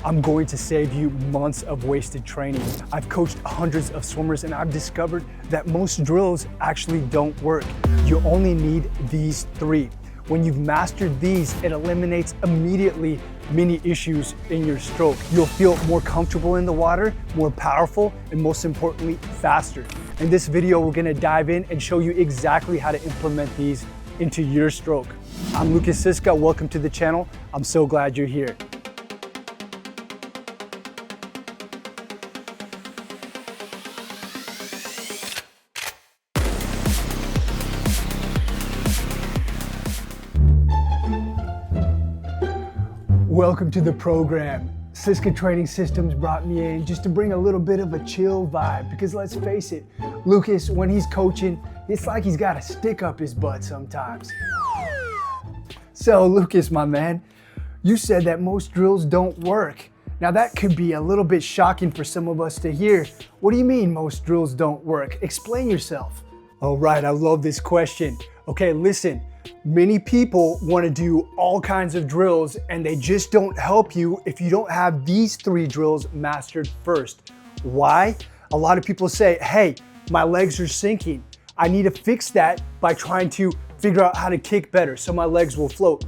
I'm going to save you months of wasted training. I've coached hundreds of swimmers and I've discovered that most drills actually don't work. You only need these 3. When you've mastered these, it eliminates immediately many issues in your stroke. You'll feel more comfortable in the water, more powerful, and most importantly, faster. In this video, we're gonna dive in and show you exactly how to implement these into your stroke. I'm Lukas Siska, welcome to the channel. I'm so glad you're here. Welcome to the program. Siska Training Systems brought me in just to bring a little bit of a chill vibe because let's face it, Lukas, when he's coaching, it's like he's got a stick up his butt sometimes. So Lukas, my man, you said that most drills don't work. Now that could be a little bit shocking for some of us to hear. What do you mean most drills don't work? Explain yourself. All right, I love this question. Okay, listen. Many people want to do all kinds of drills and they just don't help you if you don't have these 3 drills mastered first. Why? A lot of people say, hey, my legs are sinking. I need to fix that by trying to figure out how to kick better so my legs will float.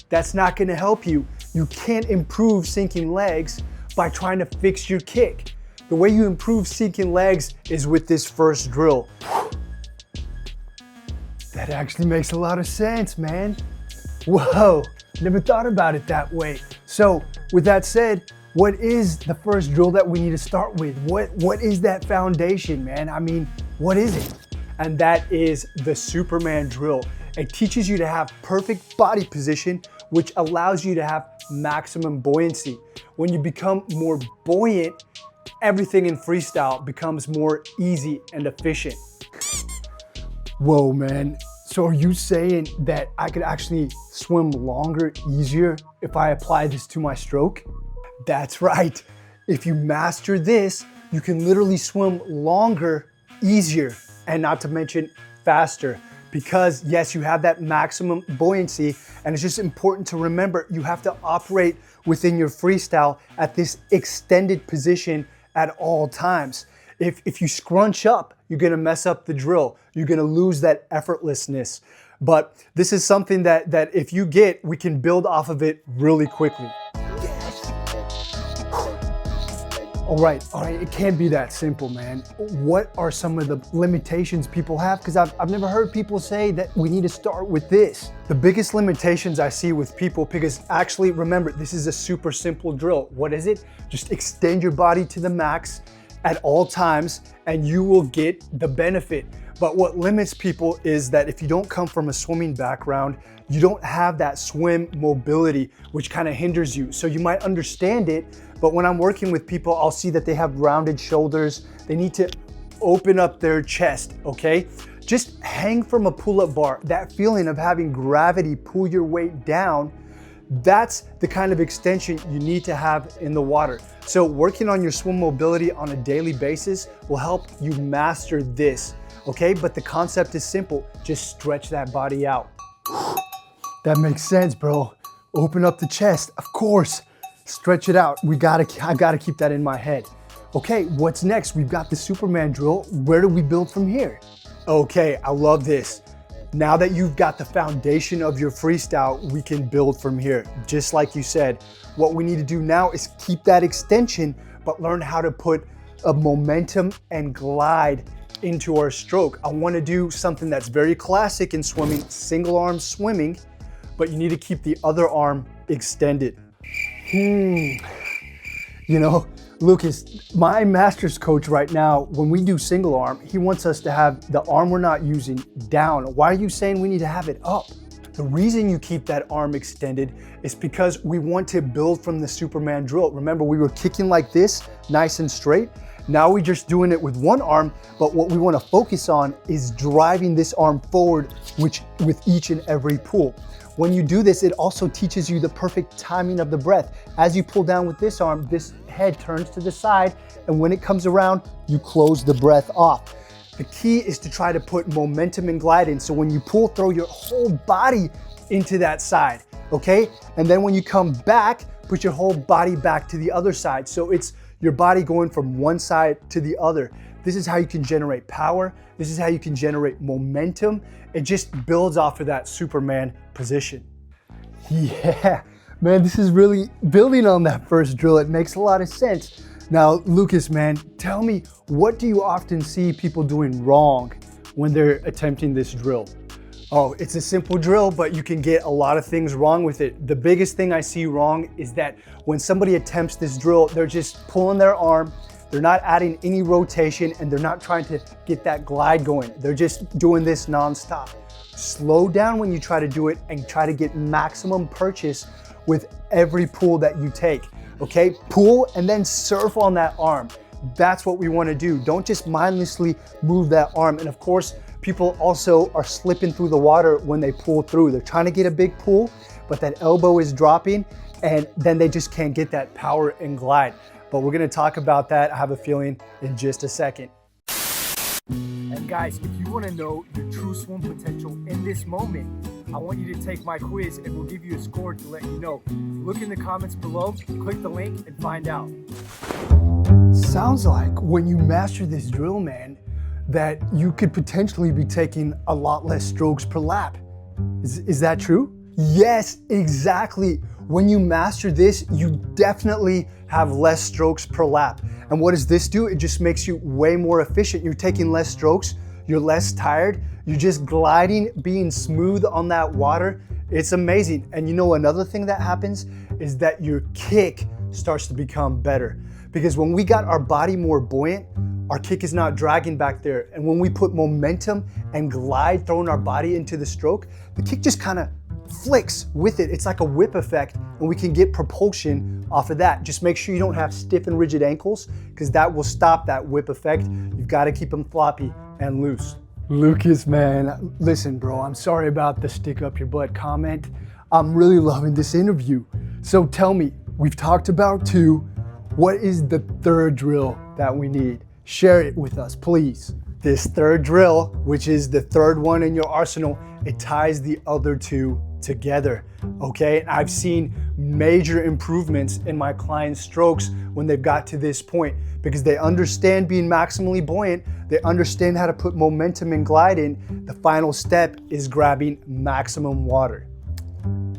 That's not going to help you. You can't improve sinking legs by trying to fix your kick. The way you improve sinking legs is with this first drill. That actually makes a lot of sense, man. Whoa, never thought about it that way. So with that said, what is the first drill that we need to start with? What is that foundation, man? I mean, what is it? And that is the Superman drill. It teaches you to have perfect body position, which allows you to have maximum buoyancy. When you become more buoyant, everything in freestyle becomes more easy and efficient. Whoa, man. So are you saying that I could actually swim longer, easier if I apply this to my stroke? That's right. If you master this, you can literally swim longer, easier, and not to mention faster. Because yes, you have that maximum buoyancy, and it's just important to remember you have to operate within your freestyle at this extended position at all times. If you scrunch up, you're gonna mess up the drill. You're gonna lose that effortlessness. But this is something that if you get, we can build off of it really quickly. All right, it can't be that simple, man. What are some of the limitations people have? Because I've never heard people say that we need to start with this. The biggest limitations I see with people, because actually, remember, this is a super simple drill. What is it? Just extend your body to the max at all times and you will get the benefit. But what limits people is that if you don't come from a swimming background, you don't have that swim mobility, which kind of hinders you. So you might understand it, but when I'm working with people, I'll see that they have rounded shoulders. They need to open up their chest, okay? Just hang from a pull-up bar. That feeling of having gravity pull your weight down, that's the kind of extension you need to have in the water. So working on your swim mobility on a daily basis will help you master this, okay? But the concept is simple, just stretch that body out. That makes sense, bro. Open up the chest, of course. Stretch it out. I gotta keep that in my head. Okay, what's next? We've got the Superman drill. Where do we build from here? Okay, I love this. Now that you've got the foundation of your freestyle, we can build from here. Just like you said, what we need to do now is keep that extension, but learn how to put a momentum and glide into our stroke. I want to do something that's very classic in swimming, single arm swimming, but you need to keep the other arm extended. You know, Lukas, my master's coach right now, when we do single arm, he wants us to have the arm we're not using down. Why are you saying we need to have it up? The reason you keep that arm extended is because we want to build from the Superman drill. Remember, we were kicking like this, nice and straight. Now we're just doing it with one arm, but what we want to focus on is driving this arm forward, with each and every pull. When you do this, it also teaches you the perfect timing of the breath. As you pull down with this arm, this head turns to the side, and when it comes around, you close the breath off. The key is to try to put momentum and glide in, so when you pull, throw your whole body into that side. okay? And then when you come back, put your whole body back to the other side. So it's your body going from one side to the other. This is how you can generate power. This is how you can generate momentum. It just builds off of that Superman position. Yeah, man, this is really building on that first drill. It makes a lot of sense. Now, Lukas, man, tell me, what do you often see people doing wrong when they're attempting this drill? Oh, it's a simple drill, but you can get a lot of things wrong with it. The biggest thing I see wrong is that when somebody attempts this drill, they're just pulling their arm, they're not adding any rotation, and they're not trying to get that glide going. They're just doing this nonstop. Slow down when you try to do it and try to get maximum purchase with every pull that you take, okay? Pull and then surf on that arm. That's what we wanna do. Don't just mindlessly move that arm. And of course, people also are slipping through the water when they pull through. They're trying to get a big pull, but that elbow is dropping and then they just can't get that power and glide. But we're gonna talk about that, I have a feeling, in just a second. And guys, if you wanna know your true swim potential in this moment, I want you to take my quiz and we'll give you a score to let you know. Look in the comments below, click the link and find out. Sounds like when you master this drill, man, that you could potentially be taking a lot less strokes per lap. Is that true? Yes, exactly. When you master this, you definitely have less strokes per lap. And what does this do? It just makes you way more efficient. You're taking less strokes, you're less tired, you're just gliding, being smooth on that water. It's amazing. And you know, another thing that happens is that your kick starts to become better. Because when we got our body more buoyant, our kick is not dragging back there. And when we put momentum and glide, throwing our body into the stroke, the kick just kind of flicks with it. It's like a whip effect, and we can get propulsion off of that. Just make sure you don't have stiff and rigid ankles, because that will stop that whip effect. You've got to keep them floppy and loose. Lukas, man, listen, bro, I'm sorry about the stick up your butt comment. I'm really loving this interview. So tell me, we've talked about 2. What is the third drill that we need? Share it with us, please. This third drill, which is the third one in your arsenal, it ties the other 2 together, okay? And I've seen major improvements in my clients' strokes when they've got to this point, because they understand being maximally buoyant, they understand how to put momentum and glide in. The final step is grabbing maximum water.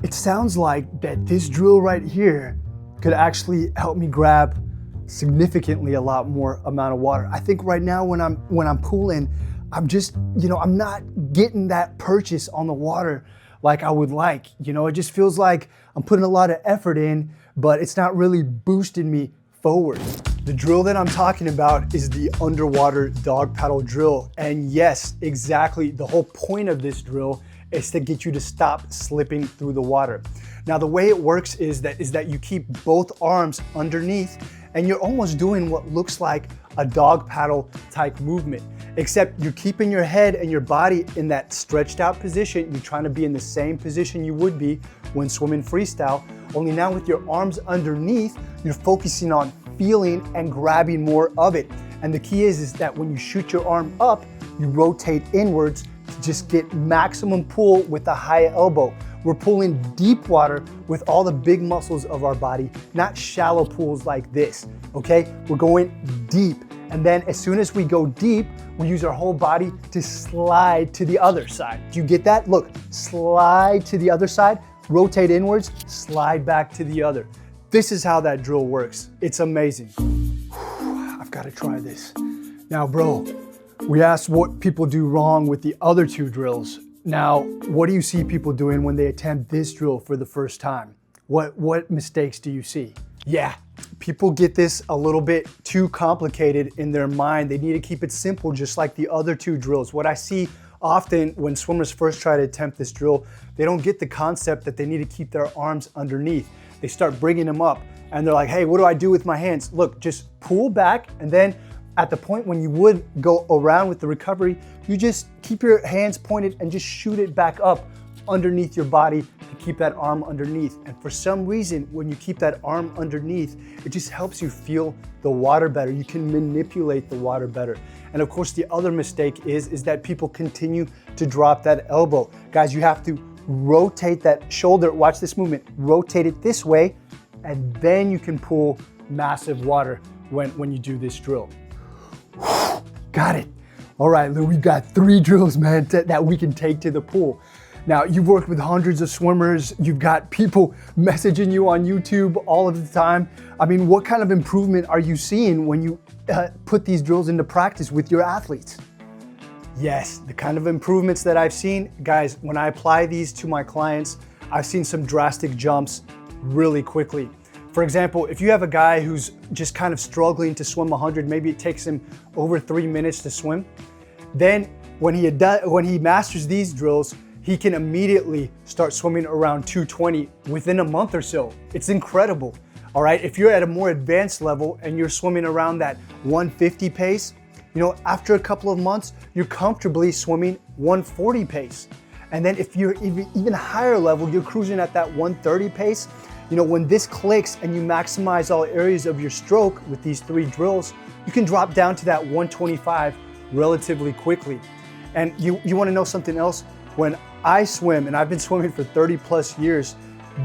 It sounds like that this drill right here could actually help me grab significantly a lot more amount of water. I think right now when I'm pulling, I'm just, I'm not getting that purchase on the water like I would like. It just feels like I'm putting a lot of effort in, but it's not really boosting me forward. The drill that I'm talking about is the underwater dog paddle drill. And yes, exactly, the whole point of this drill is to get you to stop slipping through the water. Now, the way it works is that you keep both arms underneath and you're almost doing what looks like a dog paddle type movement, except you're keeping your head and your body in that stretched out position. You're trying to be in the same position you would be when swimming freestyle, only now with your arms underneath, you're focusing on feeling and grabbing more of it. And the key is that when you shoot your arm up, you rotate inwards to just get maximum pull with the high elbow. We're pulling deep water with all the big muscles of our body, not shallow pulls like this, okay? We're going deep. And then as soon as we go deep, we use our whole body to slide to the other side. Do you get that? Look, slide to the other side, rotate inwards, slide back to the other. This is how that drill works. It's amazing. I've got to try this. Now, bro, we asked what people do wrong with the other 2 drills. Now, what do you see people doing when they attempt this drill for the first time? What mistakes do you see? Yeah, people get this a little bit too complicated in their mind. They need to keep it simple, just like the other 2 drills. What I see often when swimmers first try to attempt this drill, they don't get the concept that they need to keep their arms underneath. They start bringing them up and they're like, hey, what do I do with my hands? Look, just pull back, and then at the point when you would go around with the recovery, you just keep your hands pointed and just shoot it back up underneath your body to keep that arm underneath. And for some reason, when you keep that arm underneath, it just helps you feel the water better. You can manipulate the water better. And of course, the other mistake is that people continue to drop that elbow. Guys, you have to rotate that shoulder, watch this movement, rotate it this way, and then you can pull massive water when you do this drill. Got it. All right, Lou, we got 3 drills, man, that we can take to the pool. Now, you've worked with hundreds of swimmers. You've got people messaging you on YouTube all of the time. I mean, what kind of improvement are you seeing when you put these drills into practice with your athletes? Yes, the kind of improvements that I've seen, guys, when I apply these to my clients, I've seen some drastic jumps really quickly. For example, if you have a guy who's just kind of struggling to swim 100, maybe it takes him over 3 minutes to swim, then when he masters these drills, he can immediately start swimming around 220 within a month or so. It's incredible, all right? If you're at a more advanced level and you're swimming around that 150 pace, you know, after a couple of months, you're comfortably swimming 140 pace. And then if you're even higher level, you're cruising at that 130 pace. You know, when this clicks and you maximize all areas of your stroke with these 3 drills, you can drop down to that 125 relatively quickly. And you wanna know something else? When I swim, and I've been swimming for 30 plus years,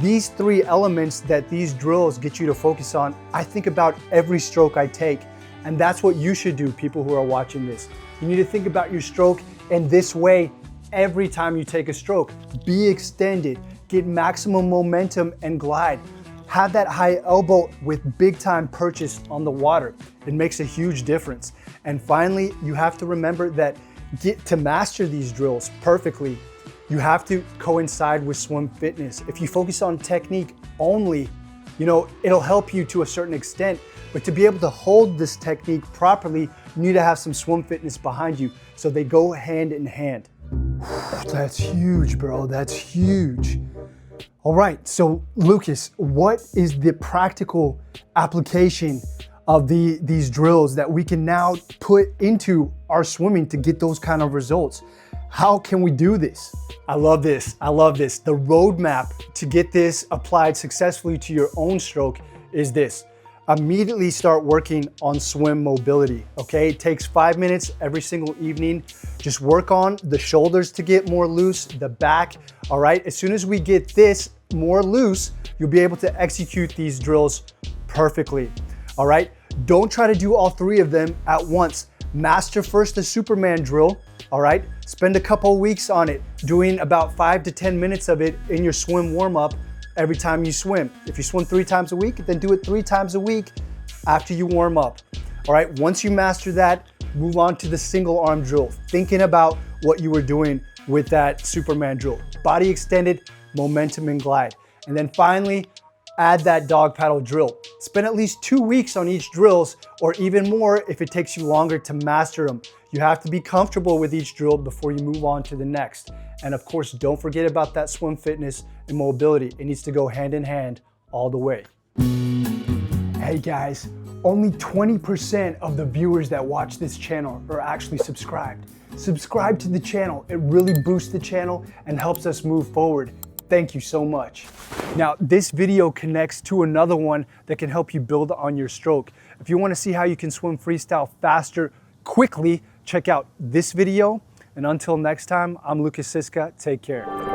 these 3 elements that these drills get you to focus on, I think about every stroke I take. And that's what you should do, people who are watching this. You need to think about your stroke in this way every time you take a stroke. Be extended, get maximum momentum and glide. Have that high elbow with big time purchase on the water. It makes a huge difference. And finally, you have to remember that to master these drills perfectly, you have to coincide with swim fitness. If you focus on technique only, you know, it'll help you to a certain extent, but to be able to hold this technique properly, you need to have some swim fitness behind you. So they go hand in hand. That's huge, bro, that's huge. All right, so Lukas, what is the practical application of these drills that we can now put into our swimming to get those kind of results? How can we do this? I love this, I love this. The roadmap to get this applied successfully to your own stroke is this. Immediately start working on swim mobility, okay? It takes 5 minutes every single evening. Just work on the shoulders to get more loose, the back, all right? As soon as we get this more loose, you'll be able to execute these drills perfectly, all right? Don't try to do all 3 of them at once. Master first the Superman drill, all right? Spend a couple weeks on it, doing about 5 to 10 minutes of it in your swim warm-up every time you swim. If you swim 3 times a week, then do it 3 times a week after you warm up. All right, once you master that, move on to the single arm drill, thinking about what you were doing with that Superman drill. Body extended, momentum and glide. And then finally, add that dog paddle drill. Spend at least 2 weeks on each drills, or even more if it takes you longer to master them. You have to be comfortable with each drill before you move on to the next. And of course, don't forget about that swim fitness and mobility. It needs to go hand in hand all the way. Hey guys, only 20% of the viewers that watch this channel are actually subscribed. Subscribe to the channel. It really boosts the channel and helps us move forward. Thank you so much. Now, this video connects to another one that can help you build on your stroke. If you want to see how you can swim freestyle faster, quickly, check out this video. And until next time, I'm Lukas Siska. Take care.